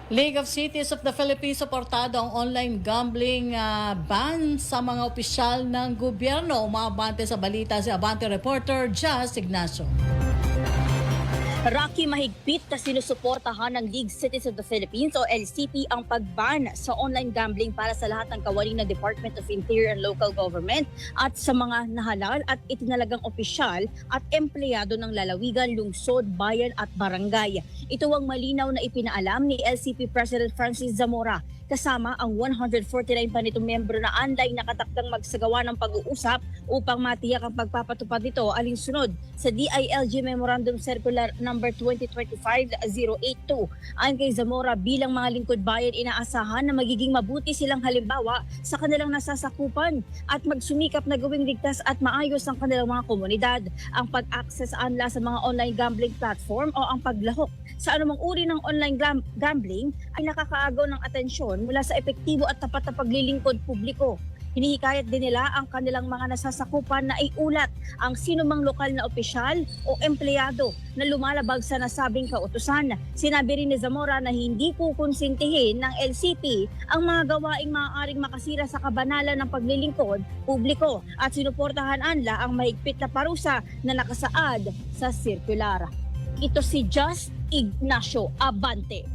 League of Cities of the Philippines suportado ang online gambling ban sa mga opisyal ng gobyerno. Umabante sa balita si Abante reporter Jazz Ignacio. Rocky, mahigpit na sinusuportahan ng League Cities of the Philippines o LCP ang pagban sa online gambling para sa lahat ng kawani ng Department of Interior and Local Government at sa mga nahalal at itinalagang opisyal at empleyado ng lalawigan, lungsod, bayan at barangay. Ito ang malinaw na ipinaalam ni LCP President Francis Zamora kasama ang 149 pa nitong membro na anday nakatakdang magsagawa ng pag-uusap upang matiyak ang pagpapatupad nito alinsunod sa DILG Memorandum Circular No. 2025-082. Ayon kay Zamora, bilang mga lingkod bayan, inaasahan na magiging mabuti silang halimbawa sa kanilang nasasakupan at magsumikap na gawing ligtas at maayos ang kanilang mga komunidad. Ang pag-access anla sa mga online gambling platform o ang paglahok sa anumang uri ng online gambling ay nakakaagaw ng atensyon mula sa epektibo at tapat na paglilingkod publiko. Hinihikayat din nila ang kanilang mga nasasakupan na iulat ang sinumang lokal na opisyal o empleyado na lumalabag sa nasabing kautusan. Sinabi rin ni Zamora na hindi kukonsintihin ng LCP ang mga gawaing maaaring makasira sa kabanalan ng paglilingkod publiko at sinuportahan anla ang mahigpit na parusa na nakasaad sa sirkular. Ito si Just Ignacio Abante.